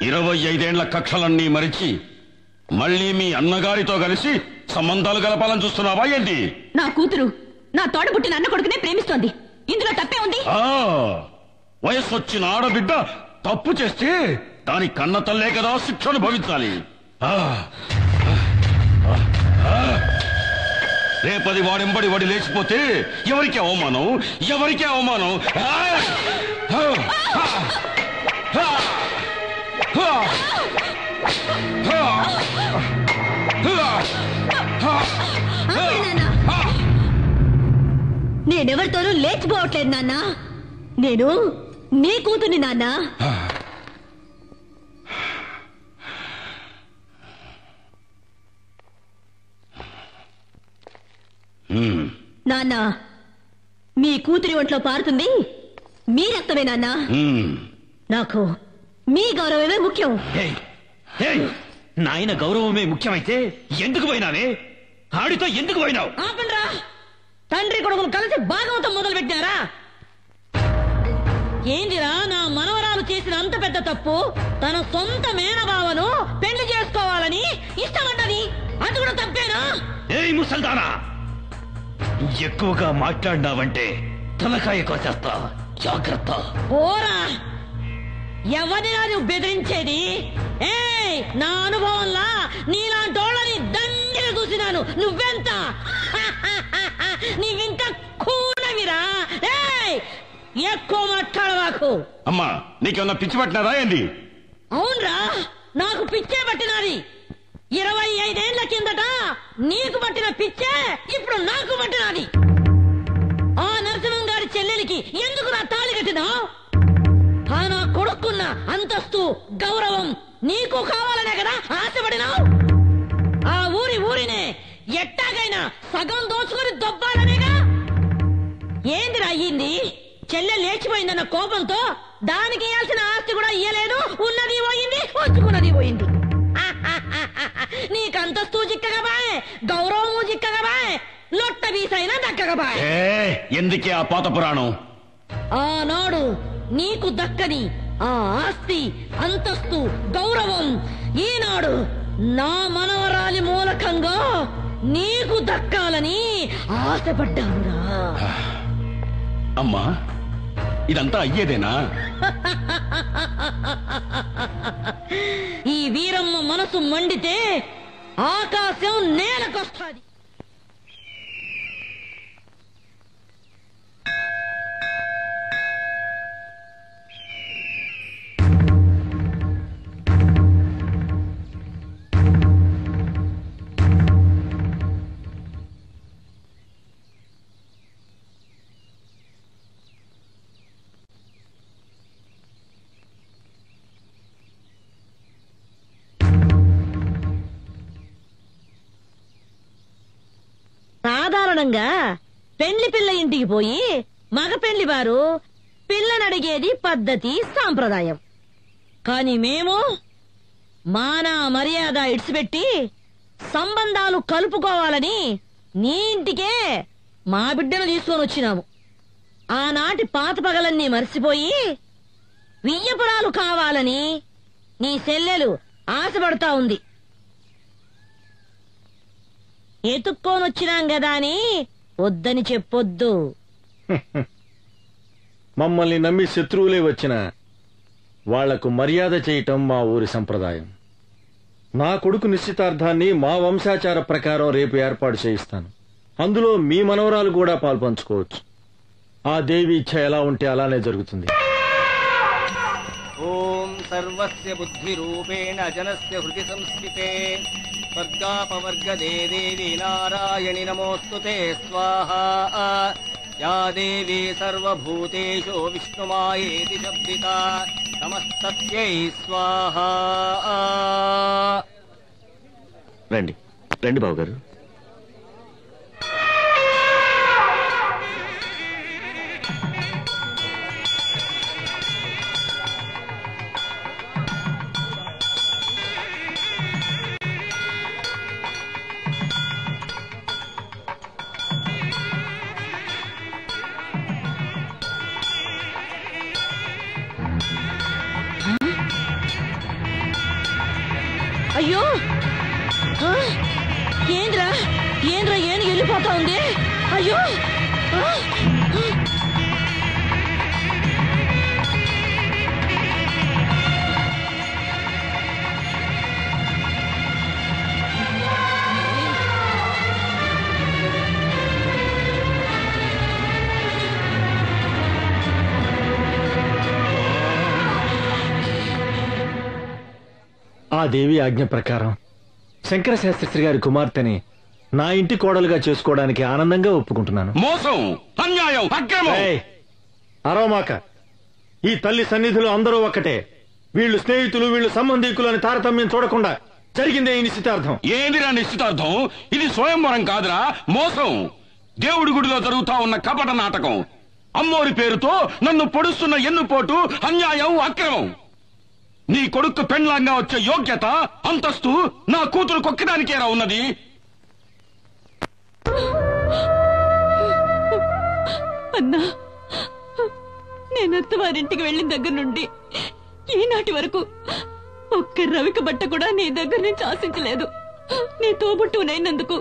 25 కక్షలన్నీ మరిచి మళ్ళీ మీ అన్నగారితో కలిసి సంబంధాలు గలపాలని చూస్తున్నావా ఏంటి? నా కూతురు నా తోడబుట్టిన అన్న కొడుకునే ప్రేమిస్తోంది, ఇందులో తప్పే ఉంది? వయస్సు వచ్చిన ఆడబిడ్డ తప్పు చేస్తే దాని కన్న తల్లే కదా శిక్ష అనుభవించాలి. రేపది వాడెంబడి వాడి లేచిపోతే ఎవరికి అవమానం, ఎవరికి అవమానం? నేనెవరితోనూ లేచిపోవట్లేదు నాన్న, నేను నీ కూతుర్ని నాన్న. నాన్న, మీ కూతురి ఒంట్లో పారుతుంది మీ రక్తమే నాన్న. నాకు మీ గౌరవమే ముఖ్యం. నాయన గౌరవమే ముఖ్యమైతే ఎందుకు పోయినావే? ఆడితో ఎందుకు పోయినావు? ఆపండ్రా, తండ్రి కొడుకులు కలిసి భాగవతం మొదలు పెట్టారా? ఏందిరా నా మనవరాలు చేసిన అంత పెద్ద తప్పు? తన సొంత మేనబావను పెళ్లి చేసుకోవాలని ఇష్టపడ్డది, అది కూడా తప్పేనా? ఏయ్ ముసల్దానా, ఎక్కువగా మాట్లాడినావంటే తలకాయ కోసేస్తా, జాగ్రత్త. ఓరా, ఎవరినా నువ్వు బెదిరించేది? ఏయ్, నా అనుభవంలా నీలాంటోళ్ళని దండిగా చూసినాను. నువ్వెంత నీవింత కూనవిరా. ఏయ్, ఎక్కువ మాట్లాడవాకు. అమ్మా, నీకేమన్నా పిచ్చి పట్టినారా ఏంది? అవునరా, నాకు పిచ్చే పట్టినది. 25 ఏళ్ల కిందట నీకు పట్టిన పిచ్చే ఇప్పుడు నాకు పట్టినది. ఆ నరసింహం గారి చెల్లెలికి ఎందుకు నా తాళి కట్టినావు? ఆ నా కొడుకున్న అంతస్తు గౌరవం నీకు కావాలనే కదా ఆశపడినావు? ఆ ఊరినే ఎట్టాగైనా సగం దోచుకుని దొబ్బాలనేగా. ఏందిరా అయ్యింది? చెల్లె లేచిపోయిందన్న కోపంతో దానికి ఇయ్యాల్సిన ఆస్తి కూడా ఇయ్యలేదు. ఉన్నది పోయింది, వచ్చుకున్నది పోయింది. నీకంతస్తూ చిక్కగా బాయ్, గౌరవము చిక్కగా బాయ్, లొట్ట బీసైనా దక్కగా బాయ్. ఎందుకే ఆ పాత పురాణం? ఆనాడు నీకు దక్కని ఆ ఆస్తి, అంతస్తు, గౌరవం ఈనాడు నా మనవరాలి మూలకంగా నీకు దక్కాలని ఆశపడ్డానురా. అమ్మా, ఇదంతా అయ్యేదేనా? ఈ వీరమ్మ మనసు మండితే ఆకాశం నేలకొస్తాది. సాధారణంగా పెళ్లి పిల్ల ఇంటికి పోయి మగ పెళ్లి వారు పిల్లనడిగేది పద్ధతి, సాంప్రదాయం. కాని మేము మానా మర్యాద ఇడిచిపెట్టి సంబంధాలు కలుపుకోవాలని నీ ఇంటికే మా బిడ్డను తీసుకొని వచ్చినాము. ఆనాటి పాత పగలన్నీ మర్చిపోయి వియ్యపురాలు కావాలని నీ చెల్లెలు ఆశపడతా ఉంది. ఎత్తుక్కోనొచ్చినాం గదా అని వద్దని చెప్పొద్దు. మమ్మల్ని నమ్మి శత్రువులే వచ్చినా వాళ్లకు మర్యాద చేయటం మా ఊరి సంప్రదాయం. నా కొడుకు నిశ్చితార్థాన్ని మా వంశాచార ప్రకారం రేపు ఏర్పాటు చేయిస్తాను. అందులో మీ మనవరాలు కూడా పాల్పంచుకోవచ్చు. ఆ దేవి ఇచ్ఛ ఎలా ఉంటే అలానే జరుగుతుంది. ఓం సర్వస్య బుద్ధి రూపేణ జనస్య హృది సంస్థితే స్వర్గాపవర్గదే దేవి నారాయణి నమోస్తుతే స్వాహా. యా దేవీ సర్వభూతేషు విష్ణుమాయేతి శబ్దితా నమస్తస్యై స్వాహా. రండి రండి బాబు గారు. మండిపోతా ఉంది. అయ్యో ఆ దేవి ఆజ్ఞ ప్రకారం శంకరశాస్త్రి గారి కుమార్తెని నా ఇంటి కోడలుగా చేసుకోవడానికి ఆనందంగా ఒప్పుకుంటున్నాను. మోసం, అన్యాయం, అక్రమం. అరవమాక. ఈ తల్లి సన్నిధిలో అందరూ ఒక్కటే. వీళ్ళు స్నేహితులు, వీళ్ళు సంబంధీకులు అని తారతమ్యం చూడకుండా జరిగిందే ఈ నిశ్చితార్థం. ఏందిరా నిశ్చితార్థం? ఇది స్వయంవరం కాదురా, మోసం. దేవుడి గుడిలో జరుగుతా ఉన్న కపట నాటకం. అమ్మోరి పేరుతో నన్ను పొడుస్తున్న ఎన్నుపోటు, అన్యాయం, అక్రమం. నీ కొడుకు పెండ్లాంగా వచ్చే యోగ్యత, అంతస్తు నా కూతురు కొక్కడానికేరా ఉన్నది. అన్నా, నేనత్తవారింటికి వెళ్ళిన దగ్గర నుండి ఈనాటి వరకు ఒక్క రవిక బట్ట కూడా నీ దగ్గర నుంచి ఆశించలేదు. నీ తోబుట్టునైనందుకు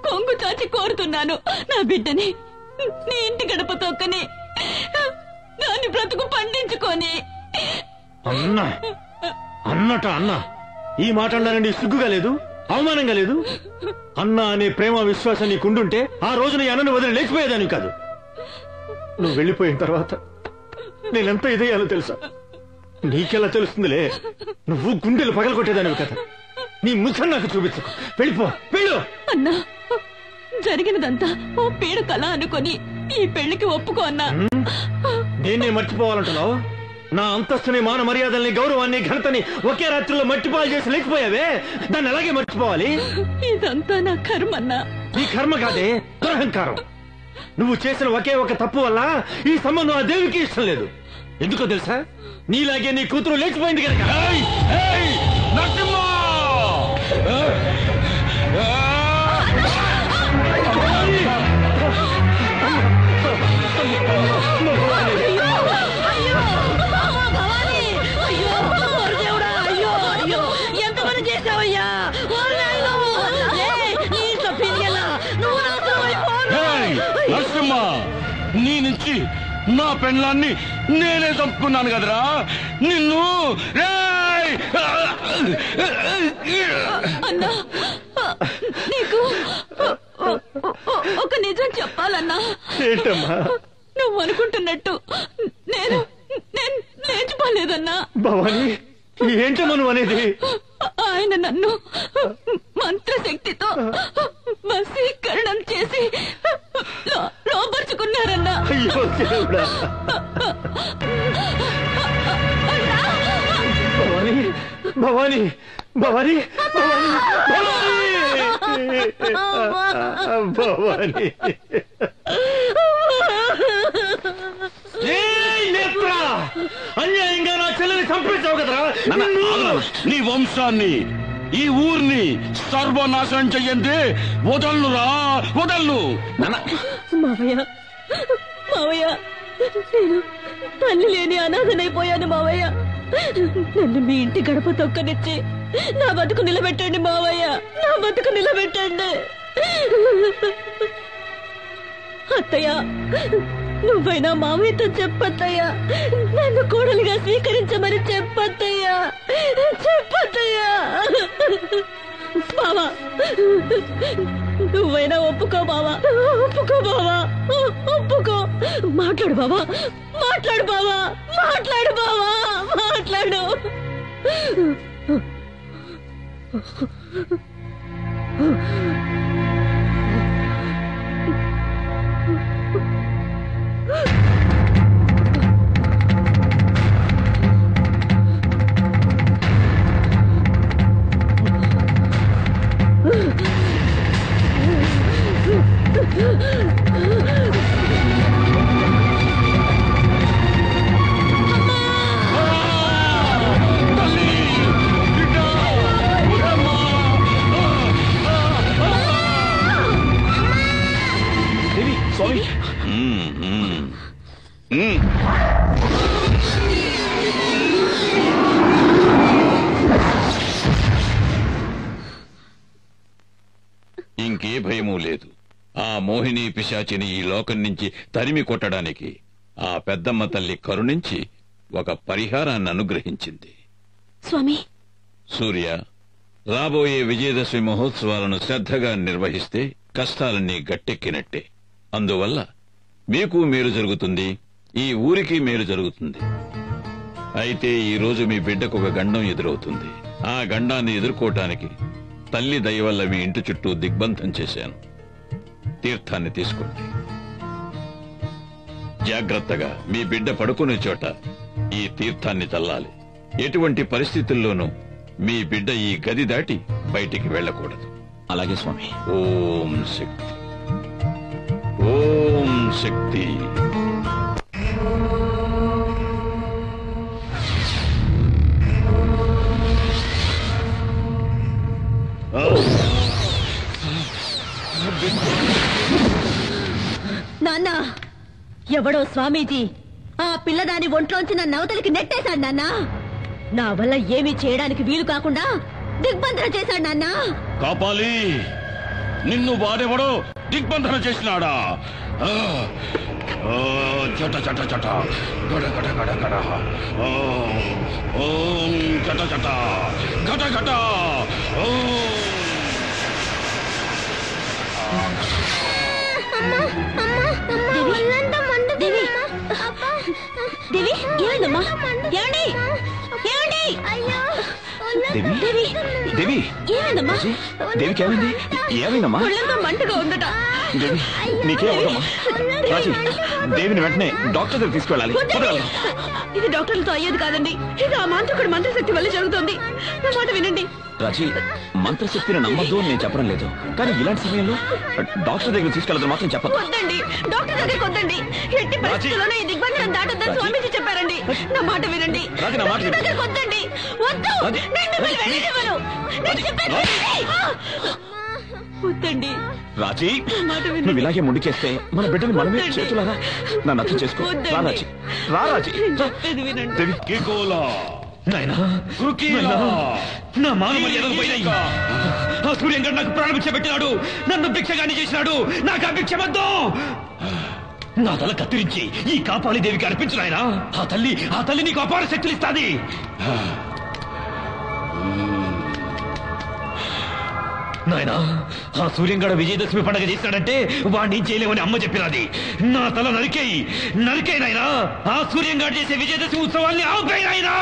కొంగు చాచి కోరుతున్నాను. నా బిడ్డని నీ ఇంటి గడప తొక్కని దాన్ని బ్రతుకు పండించుకొని. అన్నా అన్నట అన్నా, ఈ మాట అన్నానండి సిగ్గుగా లేదు, అవమానంగా లేదు? అన్నా అనే ప్రేమ విశ్వాసం నీకుండుంటే ఆ రోజు నీ అన్నను వదిలి లేచిపోయేదాన్ని కాదు. నువ్వు వెళ్ళిపోయిన తర్వాత నేనెంత ఇదయ్యాలో తెలుసా? నీకెలా తెలుస్తుందిలే, నువ్వు గుండెలు పగలగొట్టేదానివి కదా. నీ ముఖం నాకు చూపించకు, వెళ్ళిపో, వెళ్ళు. అన్నా, జరిగినదంతా ఓ పీడ కళ అనుకొని ఈ పెళ్లికి ఒప్పుకో అన్నా. దేన్నే మర్చిపోవాలంటున్నావు? నా అంతస్తుని, మాన మర్యాదల్ని, గౌరవాన్ని, ఘనతని ఒకే రాత్రిలో మట్టిపాలు చేసి లేకపోయావే, దాన్ని అలాగే మర్చిపోవాలి. ఇదంతా నా కర్మన్నా. నీ కర్మ కాదే, దురహంకారం. నువ్వు చేసిన ఒకే ఒక తప్పు వల్ల ఈ సంబంధం ఆ దేవికి ఇష్టం లేదు. ఎందుకో తెలుసా? నీలాగే నీ కూతురు లేచిపోయింది కనుక. ఎంతమంది చేసావయ్యా? నరసింహ, నీ నుంచి నా పెండ్లాన్ని నేనే చంపుకున్నాను కదరా నిన్ను. అన్నా, నీకు ఒక నిజం చెప్పాలన్నా. ఏంటమ్మా? నువ్వు అనుకుంటున్నట్టు నేను లేచిపోలేదన్నా. భవాని, ఏంటమ్మా నువ్వు అనేది? ఆయన నన్ను మంత్రశక్తితో వశీకరణం చేసి లోపరుచుకున్నారన్నా. అయ్యో దేవుడా. భవాని, భవాని, భవాని, భవాని, అన్యాయంగా నా చెల్లెని చంపేశావు కదరా. నీ వంశాన్ని, ఈ ఊరిని సర్వనాశనం చెయ్యండి. వదలురా, వదలు. మావయ్య, మావయ్య, నేను తల్లి లేని అనాథనైపోయాను మావయ్య. నన్ను మీ ఇంటి గడప తొక్కనిచ్చి నా బతుకు నిలబెట్టండి మావయ్య, నా బతుకు నిలబెట్టండి. అత్తయ్య, నువ్వైనా మావయ్యతో చెప్పత్తయ్యా, నన్ను కోడలిగా స్వీకరించమని చెప్పత్తయ్యా, చెప్పత్తయ్యా. బావా, నువ్వైనా ఒప్పుకో బావా, ఒప్పుకో బావా, ఒప్పుకో. మాట్లాడు బావా, మాట్లాడు బావా, మాట్లాడు బావా, మాట్లాడు. ఇంకే భయమూ లేదు. ఆ మోహిని పిశాచిని ఈ లోకం నుంచి తరిమి కొట్టడానికి ఆ పెద్దమ్మ తల్లి కరుణించి ఒక పరిహారాన్ని అనుగ్రహించింది. స్వామి, సూర్య, రాబోయే విజయదశమి మహోత్సవాలను శ్రద్ధగా నిర్వహిస్తే కష్టాలన్నీ గట్టెక్కినట్టే. అందువల్ల మీకు మేలు జరుగుతుంది, ఈ ఊరికి మేలు జరుగుతుంది. అయితే ఈ రోజు మీ బిడ్డకు ఒక గండం ఎదురవుతుంది. ఆ గండాన్ని ఎదుర్కోవటానికి తల్లి దయ వల్ల మీ ఇంటి చుట్టూ దిగ్బంధం చేశాను. తీర్థాన్ని తీసుకోండి. జాగ్రత్తగా మీ బిడ్డ పడుకునే చోట ఈ తీర్థాన్ని చల్లాలి. ఎటువంటి పరిస్థితుల్లోనూ మీ బిడ్డ ఈ గది దాటి బయటికి వెళ్ళకూడదు. అలాగే స్వామి. ఓం శక్తి, ఓం శక్తి. నాన్న, ఎవడో స్వామీజీ ఆ పిల్లదాని ఒంట్లోంచి నన్ను అవతలికి నెట్టేశాడు నాన్న. నా వల్ల ఏమీ చేయడానికి వీలు కాకుండా దిగ్బంధన చేశాడు నాన్న. కాపాలి, నిన్ను వాడెవడో దిగ్బంధన చేసినాడా? చట చట చట గడ గడ గడ గడ. ఓం చట చట గట గట. దేవి, దేవి, ఏమైందమ్మా? ఏమండి? ఏమండి? దేవి, దేవి, దేవి, ఏమైందమ్మా? దేవికి ఏమైంది? ఏమైందమ్మా? ఒళ్ళంతా మంటగా ఉందట. దేవి, నీకే అవదమ్మా? రాజీ, దేవిని వెంటనే డాక్టర్ దగ్గర తీసుకెళ్ళాలి. ఇది డాక్టర్లతో అయ్యేది కాదండి. ఇది ఆ మాంత్రికుడి మంత్రశక్తి వల్ల జరుగుతుంది. నా మాట వినండి. రాజీ, మంత్రశక్తిని నమ్మద్దు అని నేను చెప్పడం లేదు, కానీ ఇలాంటి సమయంలో డాక్టర్ దగ్గర తీసుకెళ్ళదు మాత్రం చెప్పదు. వద్దండి, డాక్టర్ దగ్గరికి వద్దండి. ఎట్టి పరిస్థితుల్లోనే ఈ దిగ్బంధనం దాటొద్దని స్వామీజీ చెప్పారండి. నా మాట వినండి. డాక్టర్ దగ్గరికి వద్దండి. వద్దు, నేను మిమ్మల్ని వెళ్ళనివ్వను. నేను చెప్పేది వినండి. వద్దండి రాజీ, నువ్వు ఇలాగే ముందుకేస్తే మన బిడ్డని మనమే చేతులారా నన్ను అర్థం చేసుకో. రా రాజీ, రా రాజీ. చెప్పేది వినండి. దేవి, నాయనా, నా మాన మర్యాదలు పోయినాయి. ఆ సూర్యంగా నాకు ప్రాణభిక్ష పెట్టినాడు, నన్ను భిక్షగాని చేసినాడు. నాకు ఆ భిక్ష వద్దు. నా తల కత్తిరించి ఈ కాపాలి దేవికి అర్పించు నాయనా. ఆ తల్లి నీకు అపార శక్తులు ఇస్తాది. నాయనా, ఆ సూర్యంగడ విజయదశమి పండుగ చేస్తాడంటే వాడిని చేయలేమని అమ్మ చెప్పినది. నా తల నరికేయి నాయనా. ఆ సూర్యంగాడు చేసే విజయదశమి ఉత్సవాన్ని ఆపేయి నాయనా.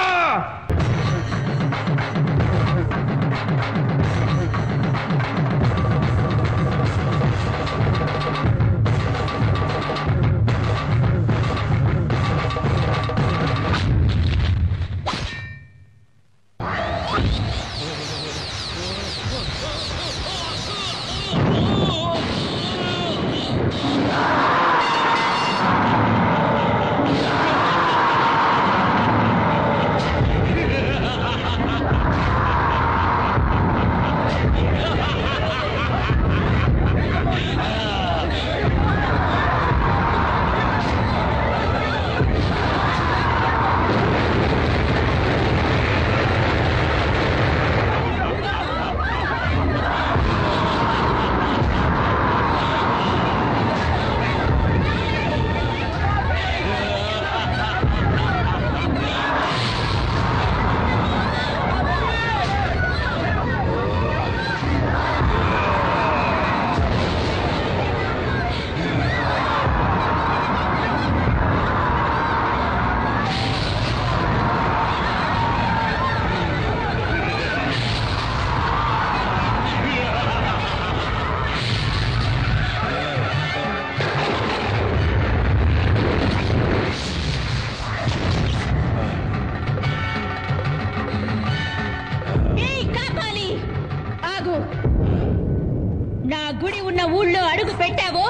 నా గుడి ఉన్న ఊళ్ళో అడుగు పెట్టావో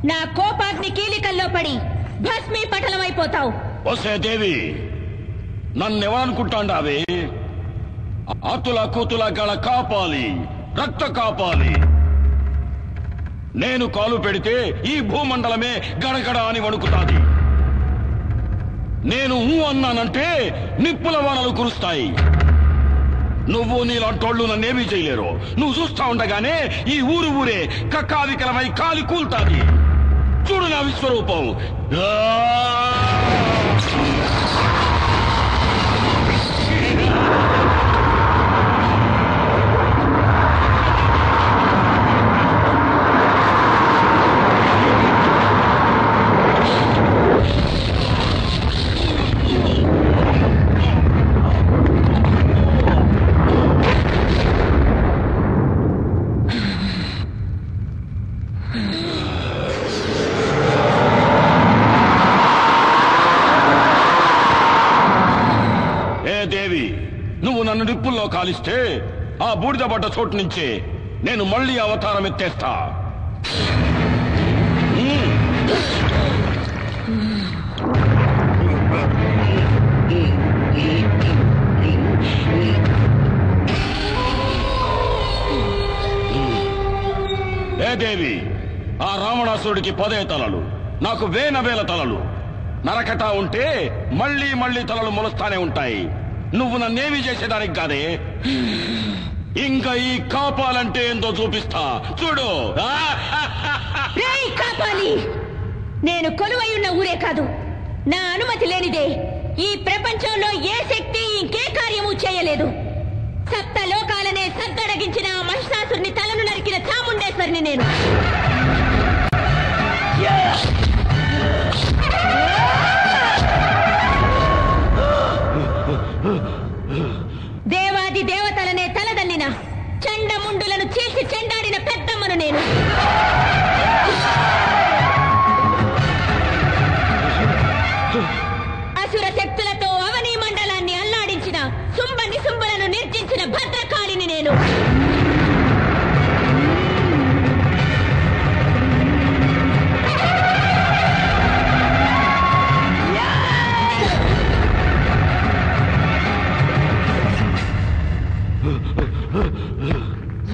నా కోపాగ్ని కీలికల్లో పడి భస్మీ పటలమైపోతావు. వసే దేవి, నన్నెవరనుకుంటాండావే? ఆతుల కూతుల గల కాపాలి, రక్త కాపాలి. నేను కాలు పెడితే ఈ భూమండలమే గడగడ అని వణుకుతాది. నేను అన్నానంటే నిప్పుల వానలు కురుస్తాయి. నువ్వు నీలాంటోళ్ళు నన్నేమీ చేయలేరు. నువ్వు చూస్తా ఉండగానే ఈ ఊరే కక్కావికలమై కాలి కూల్తాది. చూడు నా విశ్వరూపం. దేవి, నువ్వు నన్ను నిప్పుల్లో కాలిస్తే ఆ బూడిద పడ్డ చోటు నుంచి నేను మళ్ళీ అవతారం ఎత్తేస్తా. ఏ దేవి, ఆ రావణాసురుడికి 10 తలలు, నాకు 1000 తలలు. నరకటా ఉంటే మళ్ళీ మళ్ళీ తలలు మొలుస్తానే ఉంటాయి. నువ్వు నన్నేమి చేసేదానికి కాదే. ఇంకా ఈ కాపాలంటే ఏందో చూపిస్తా చూడు. కాపాలి, నేను కొలువై ఉన్న ఊరే కాదు, నా అనుమతి లేనిదే ఈ ప్రపంచంలో ఏ శక్తి ఇంకే కార్యము చేయలేదు. సప్త లోకాలనే సద్దడగించిన ఆ మహిషాసురుని తలను నరికిన చాముండేశ్వరిని నేను. దేవాది దేవతలనే తలదన్నిన చండముండులను చీల్చి చెండాడిన పెద్దమ్మను నేను. అసుర శక్తులతో అవనీ మండలాన్ని అల్లాడించిన శుంభ నిశుంభులను నిర్జించిన భద్రకాళిని నేను.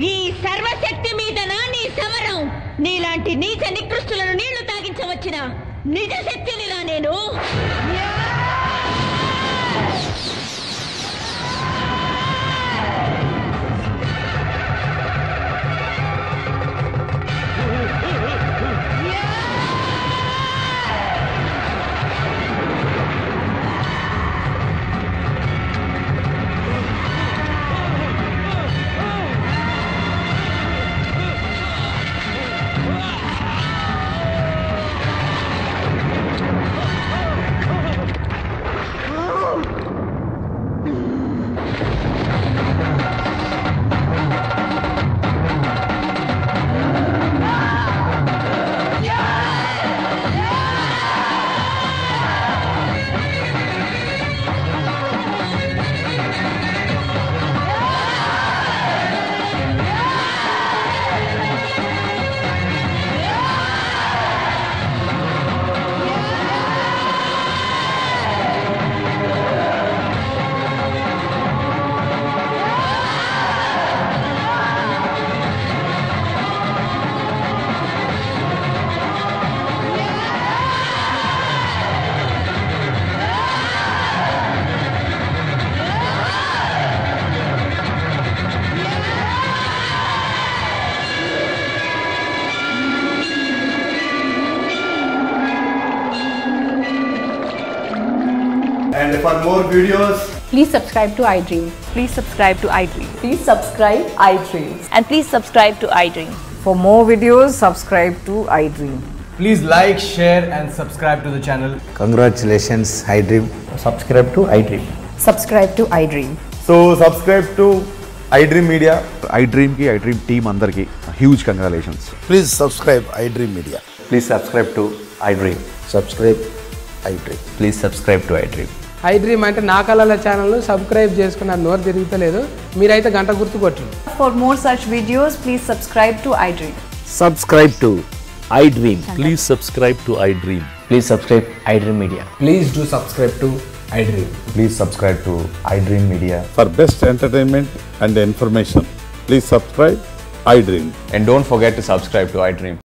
ఈ సర్వశక్తి మీద నీ సమరం. నీలాంటి నీచ నికృష్టులను నీళ్లు తాగించవచ్చిన నిజ శక్తినిలా నేను. And for more videos, please subscribe to iDream. Please subscribe to iDream. Please subscribe iDream. And please subscribe to iDream. For more videos, subscribe to iDream. please like, share and subscribe to the channel. Congratulations, iDream. Subscribe to iDream. Subscribe to iDream. So subscribe to iDream Media. iDream ki iDream team andarki huge congratulations. Please subscribe iDream Media. Please subscribe to iDream. Subscribe iDream. Please subscribe to iDream. iDream అంటే నా కళల channel subscribe చేసుకున్న నోరు తిరుగుతలేదు. మీరైతే గంట గుర్తు కొట్టండి. For more such videos, please subscribe to iDream. Subscribe to iDream. Please subscribe to iDream. Please subscribe iDream Media. Please do subscribe to iDream. Please subscribe to iDream Media. For best entertainment and information, please subscribe iDream. And don't forget to subscribe to iDream.